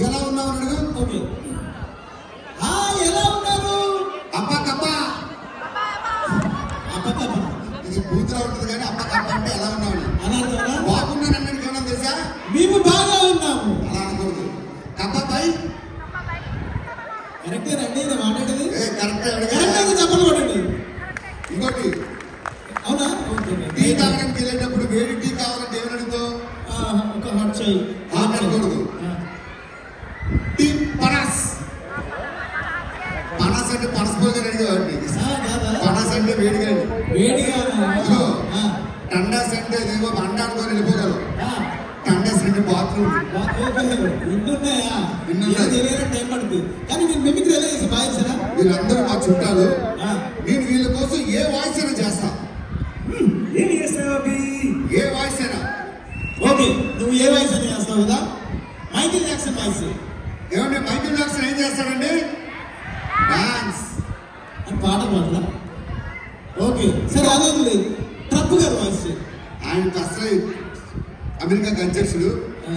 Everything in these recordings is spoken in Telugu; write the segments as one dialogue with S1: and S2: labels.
S1: ఎలా ఉన్నావు అడుగు.
S2: ఓకే ఎలా ఉన్నారు?
S1: అప్ప కప్ప ఇది కూతురా ఉంటుంది కానీ అప్ప కప్ప అంటే ఎలా ఉన్నావు బాగున్నాను అన్నట్టు ఏమన్నా తెలుసా?
S2: మేము బాగా ఉన్నాము.
S1: అలా అనకూడదు. కప్పపై
S2: కరెక్టే రండి మాట్లాడేది
S1: కరెక్ట్
S2: చెప్పలు కొట్టండి.
S1: ఇంకోటి
S2: అవునా?
S1: టీ తాగడానికి వెళ్ళేటప్పుడు వేడి టీ కావాలంటే ఏమని అడుగుతావు?
S2: ఒక హాట్ చాయ్
S1: అనకూడదు. టీ పనస్ పనస్ అంటే పనసపోగా అడిగేవాడిని. పనస్ అంటే వేడిగా టండాస్ అంటే ఏదో అంటాడుకొని వెళ్ళిపోగలరు. టండాస్ అంటే బాత్రూమ్
S2: టైం పడుతుంది. కానీ నేను మిమిక్రీ ఎలా చేసి బాగా చేశారా?
S1: వీళ్ళందరూ మా చుట్టాలు. నేను వీళ్ళ కోసం ఏ వాయిస్ అయినా చేస్తా. ఏ వాయిస్ అయినా
S2: ఓకే. నువ్వు ఏ వాయిస్ అయినా చేస్తావు కదా? Michael Jackson voice.
S1: ఏమంటే మైకేల్ జాక్సన్ ఏం చేస్తాడండి? డాన్స్
S2: అని పాట పాడలా? ఓకే సరే అదే ఉంది. ట్రంప్ గారు వాయిస్.
S1: ఆయన అసలు అమెరికా అధ్యక్షుడు.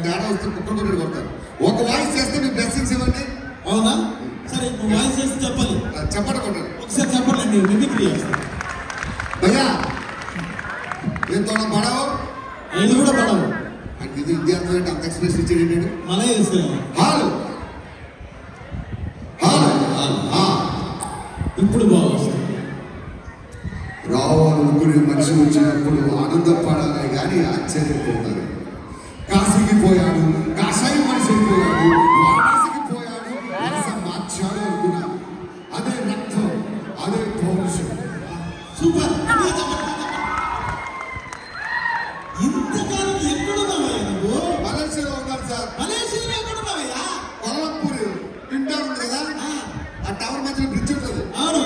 S1: తేడా వస్తే కుక్కలు కొడతారు. ఒక వాయిస్ చేస్తే మీకు బ్లెస్సింగ్స్ ఇవ్వండి.
S2: అవునా? సరే నువ్వు వాయిస్ చేస్తే చెప్పాలి.
S1: చెప్పడం కొట్టాలి.
S2: ఒకసారి చెప్పండి. మిమిక్రీ చేస్తాను.
S1: భయ్యా ఏం తోడ పడవు
S2: ఇది కూడా పడవు
S1: అంటే ఇది విద్యార్థులు అంటే అంత ఎక్స్ప్రెస్ ఇచ్చేది
S2: మళ్ళీ
S1: హాలు
S2: ఇప్పుడు బాగా వస్తుంది.
S1: రావాలనుకునే మనిషి వచ్చినప్పుడు ఆనందపడాలి కానీ ఆశ్చర్యపోతారు. కాశీకి పోయాడు, కాషాయి మనిషి అయిపోయాడు, వారణాసికి పోయాడు, మార్చాడు అనుకున్నాను. అదే రక్తం, అదే పౌరుషం.
S2: సూపర్. ఇంతకాలం ఎక్కడున్నావయ్యా నువ్వు?
S1: మలేషియాలో ఉన్నారు సార్.
S2: మలేషియాలో ఎక్కడున్నావయ్యా?
S1: కొలంపూర్ ఇంటర్ ఉంది కదా, ఆ టవర్ మధ్యలో బ్రిడ్జ్ ఉంటుంది.
S2: అవును.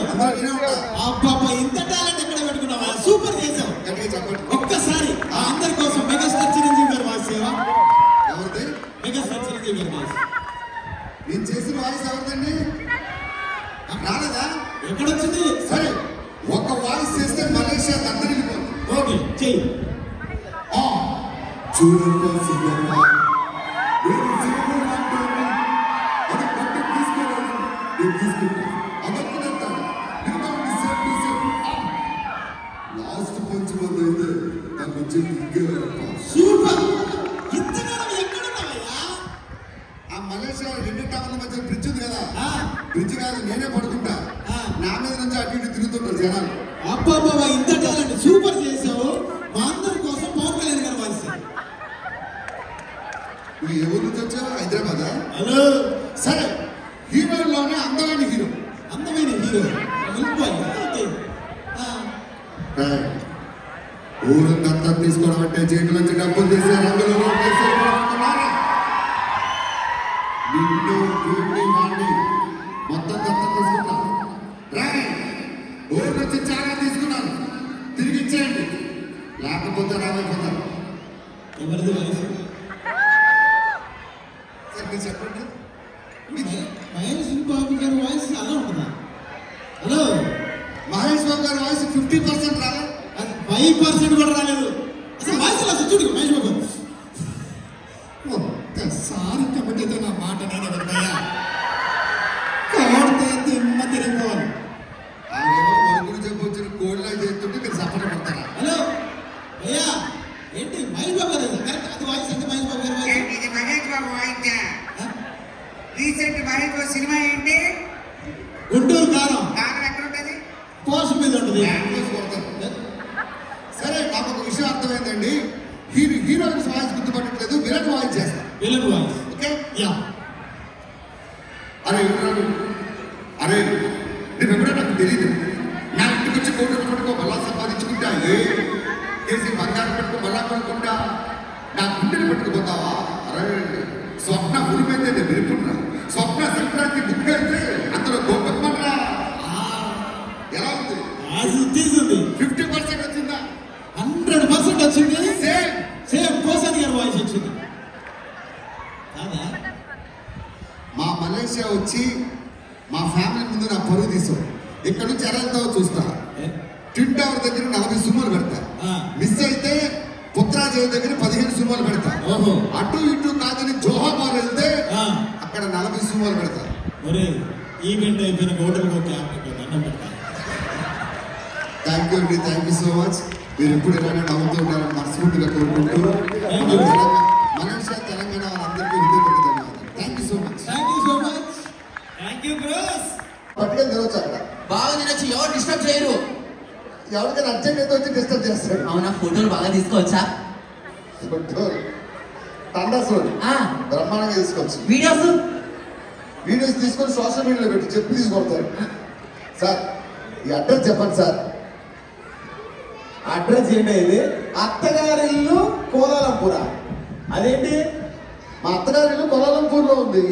S1: అబ్బా
S2: ఇంత టాలెంట్ ఎక్కడ పెట్టుకున్నావా? సూపర్ చేసావు.
S1: చెప్పండి
S2: ఒక్కసారి అందరి కోసం మెగాస్టార్ చిరంజీవి గారు వాయిస్ చేయవా?
S1: ఎవరిది?
S2: మెగాస్టార్ చిరంజీవి గారు వాయిస్.
S1: నేను చేసిన వాయిస్ ఎవరిదండి? రాలేదా?
S2: ఎక్కడొచ్చింది?
S1: సరే ఒక వాయిస్ చేస్తే మలేషియా దద్దరిల్లిపోతుంది.
S2: ఓకే చెయ్యి.
S1: లాస్ట్ పంచ్ అయితే నాకు వచ్చి
S2: సూపర్. ఇంతకాలం ఎక్కడున్నావయ్యా?
S1: ఆ మలేషియా రెండు టవర్ల మధ్య బ్రిడ్జ్ ఉంది కదా, బ్రిడ్జ్ కాదు నేనే పడుకుంటా. నా మీద నుంచి అటు ఇటు తిరుగుతుంటారు జనాలు.
S2: అబ్బాబా ఇంత టాలెంట్ సూపర్ చేసావు. మా అందరి కోసం పవన్ కళ్యాణ్ గారు వాయిస్.
S1: నువ్వు ఎవరి నుంచి వచ్చావు? హైదరాబాద్.
S2: హలో.
S1: సరే హీరోలోనే అందమైన హీరో.
S2: అందమైన హీరో
S1: ఊరు దత్తం తీసుకోవడం అంటే చేతుల నుంచి డబ్బులు తీసే రంగులు నిన్ను వీడిని వాడిని మొత్తం దత్తం తీసుకున్నాను. ఊరు నుంచి చాలా తీసుకున్నాను, తిరిగి ఇచ్చేయండి లేకపోతే రామైపోతాను.
S2: ఎవరిది వాయిస్?
S1: సార్ మీరు చెప్పండి.
S2: మహేష్ బాబు గారి వాయిస్ అలా ఉంటుందా? హలో.
S1: మహేష్ బాబు గారి వాయిస్ 50% రాలేదు.
S2: 5% కూడా రాలేదు. అసలు వాయిస్ అలా చూడు మహేష్ బాబు.
S1: ఒక్కసారి కమిటీతో నా మాట నేను ఎవరిదయ్యా
S2: కోడితే తిమ్మ తిరిగిపోవాలి.
S1: ఆయనేమో వరకుడు చెప్పు వచ్చిన కోడిలా చేస్తుంటే మీరు సపోర్ట్ పడతారా?
S2: హలో అయ్యా ఏంటి మహేష్ బాబు గారు కరెక్ట్ అది వాయిస్ అంటే మహేష్ బాబు గారి వాయిస్.
S3: ఇది మహేష్ బాబు వాయించా. రీసెంట్ మహేష్ బాబు సినిమా ఏంటి?
S2: గుంటూరు కారం.
S3: కారం ఎక్కడ ఉంటుంది?
S2: పోస్ట్ మీద ఉంటుంది.
S1: సరే నాకు ఒక విషయం అర్థమైందండి. హీరోయిన్స్ వాయిస్ గుర్తుపట్టట్లేదు, విలన్ వాయిస్ చేస్తాను.
S2: Villain voice.
S1: Okay
S2: yeah.
S1: అరే అరే నేను ఎప్పుడో నాకు తెలియదు. నా ఇంటికి వచ్చి కోట్లు పట్టుకో మళ్ళా సంపాదించుకుంటా, కేసీ బంగారం పెట్టుకో మళ్ళా కొనుక్కుంటా, నా గుండెని పెట్టుకుపోతావా? అరే స్వప్న ఉరిపోయితే నేను విరుపున్నా, స్వప్న సంక్రాంతి బుక్ అయితే అందులో గోపమ్మరా ఎలా ఉంది?
S2: 50%
S1: వచ్చిందా?
S2: 100% వచ్చింది.
S1: సేమ్
S2: కోసాని గారి వాయిస్ వచ్చింది.
S1: మా మలేషియా వచ్చి మా ఫ్యామిలీ ముందు నా పరువు తీసాం. ఇక్కడ నుంచి ఎలా వెళ్తావో చూస్తా. ట్విన్ టవర్ దగ్గర 40 సుమాలు పెడతా. మిస్ అయితే పుత్రాజయ దగ్గర 15 సుమాలు పెడతా. అటు ఇటు కాదని జోహాబార్ వెళ్తే
S2: ఒరే ఈవెంట్ అయిపోయిన హోటల్కి ఒక క్యాబ్ దండం పెడతా.
S1: థ్యాంక్ యూ అండి, థ్యాంక్ యూ సో మచ్. మీరు ఎప్పుడు ఇలానే నవ్వుతూ ఉంటారని మనస్ఫూర్తిగా కోరుకుంటూ మనీషా తెలంగాణ వాళ్ళందరికీ హృదయపూర్వక ధన్యవాదాలు. Thank you so much.
S2: Thank you so much. Thank you bros.
S1: పట్టుకొని తినవచ్చు అక్కడ
S4: బాగా తినొచ్చు, ఎవరు డిస్టర్బ్ చేయరు.
S1: ఎవరికైనా అర్జెంట్ అయితే వచ్చి డిస్టర్బ్ చేస్తాడు.
S4: అవునా, ఫోటోలు బాగా తీసుకోవచ్చా?
S1: తండాసోని బ్రహ్మాండంగా తీసుకోవచ్చు. వీడియోస్ తీసుకొని సోషల్ మీడియాలో పెట్టి చెప్పి తీసుకొడతారు. సార్ ఈ అడ్రస్ చెప్పండి సార్.
S2: అడ్రస్ ఏంటి? ఇది అత్తగారి ఇల్లు కోలాలంపూర. అదేంటి?
S1: మా అత్తగారి ఇల్లు కోలాలంపూర్లో ఉంది.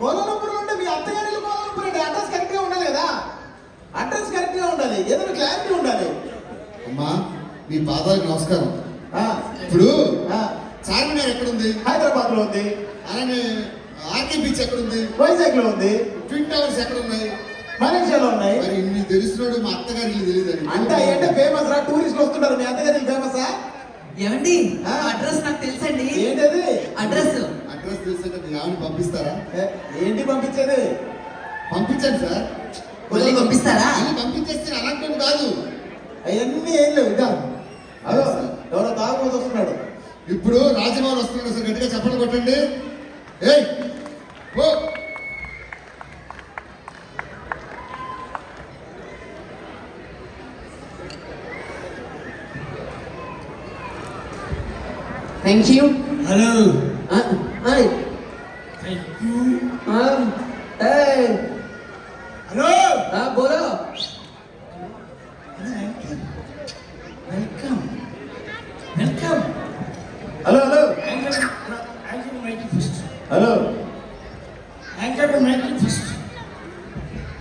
S2: కోలాలంపూర్లో ఉంటే మీ అత్తగారి ఇల్లు కోలాలంపూర్ అంటే అడ్రస్ కరెక్ట్ గా ఉండాలి కదా. అడ్రస్ కరెక్ట్ గా ఉండాలి, ఏదైనా క్లారిటీ ఉండాలి.
S1: అమ్మా మీ పాదాలకు నమస్కారం. ఇప్పుడు చార్మినార్ ఎక్కడుంది?
S2: హైదరాబాద్ లో ఉంది.
S1: అలానే ఆర్కే బీచ్ ఎక్కడుంది?
S2: వైజాగ్ లో ఉంది.
S1: ట్విన్ టవర్స్ ఎక్కడున్నాయి?
S2: మలేషియాలో ఉన్నాయి.
S1: మరి ఇన్ని తెలుస్తున్నాడు, మా అత్తగారి ఇల్లు తెలియదు
S2: అంటే ఏంటంటే ఫేమస్ రా, టూరిస్టులు వస్తుంటారు. మీ అత్తగారి ఫేమసా?
S4: ఏమండి అడ్రస్ నాకు తెలుసండి.
S2: ఏంటది
S4: అడ్రస్?
S1: అడ్రస్ తెలుసంటే మీ ఆవిడ పంపిస్తారా?
S2: ఏంటి పంపించేది?
S1: పంపించండి సార్.
S4: మళ్ళీ పంపిస్తారా?
S1: పంపించేస్తే అలాంటి కాదు.
S2: అవన్నీ ఏం లేవు. ఇదా అదో ఎవరో తాగుబోతు వస్తున్నాడు.
S1: ఇప్పుడు రాజమౌళి వస్తున్నాడు సార్, గట్టిగా చెప్పండి కొట్టండి. ఏయ్ ఓ
S4: thank you.
S2: Hello.
S4: Thank you.
S2: Hello
S4: బోలో.
S3: Welcome welcome.
S2: Hello hello hello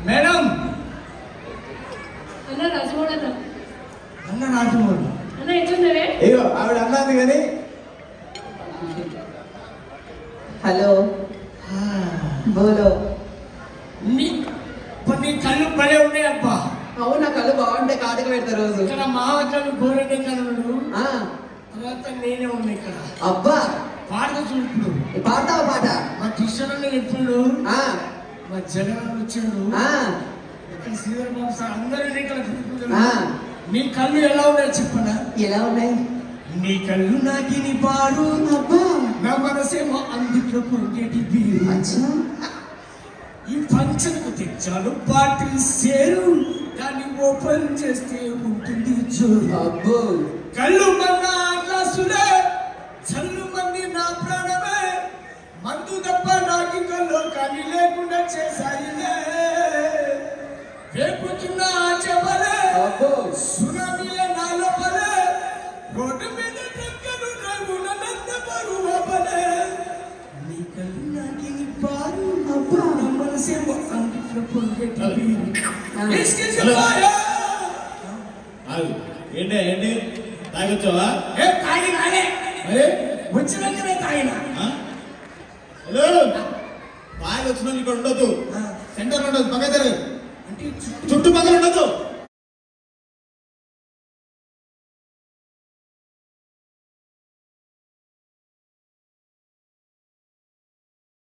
S3: madam
S5: అన్న రాజమౌళి అన్న.
S3: అన్న రాజమౌళి.
S5: అన్న ఎట్లున్నావే?
S2: అయ్యో ఆవిడ అన్నది కానీ.
S4: హలో బోలో.
S3: నీ కళ్ళు భలే ఉన్నాయి అబ్బా.
S4: అవునా, కళ్ళు బాగుంటాయి, కాటుక పెడతారు రోజు.
S3: ఇక్కడ మావ కళ్ళు గోరెడ్డి కళ్ళు, తర్వాత నేనే ఉన్నా ఇక్కడ.
S4: అబ్బా
S3: పాట చూడు.
S4: పాడతావా పాట?
S3: మా కిషోర్ ఎప్పుడు మా జగన్ వచ్చాడు, ఇక్కడ శ్రీధర్ బాబు సార్ అందరూ ఇక్కడ నీ కళ్ళు ఎలా ఉన్నాయో చెప్పనా?
S4: ఎలా ఉన్నాయి?
S3: నీ కళ్ళు నాకిని పాడు,
S4: అబ్బా
S3: నా మనసేమో అందుట్లో పొంగేటి బీరు. ఈ పంచకు తెచ్చాను బాటిల్ సేరు, దాన్ని ఓపెన్ చేస్తే ఉంటుంది జోరు.
S4: అబ్బో
S3: కళ్ళు మన్నా గ్లాసులే, చల్లు మంది నా ప్రాణమే, మందు తప్ప నాకు కల్లో కానీ లేకుండా చేశాయిలే. రేపుతున్న చెవలే సునామీలే నా లోపలే, రోడ్డు మీద టెక్కను రంగుల నంద బరువలే. నీ కళ్ళు నాకిని పారు, అబ్బా నా మనసేమో అందుట్లో పొంగేటి బీరు.
S2: ఏంటి ఏంటి తాగొచ్చావా?
S3: తాగి రాలే, వచ్చినాకనే తాగినా.
S2: హలో తాగి వచ్చిన ఇక్కడ ఉండదు, సెంటర్ ఉండదు, పక్క చుట్టుపక్కల ఉండదు.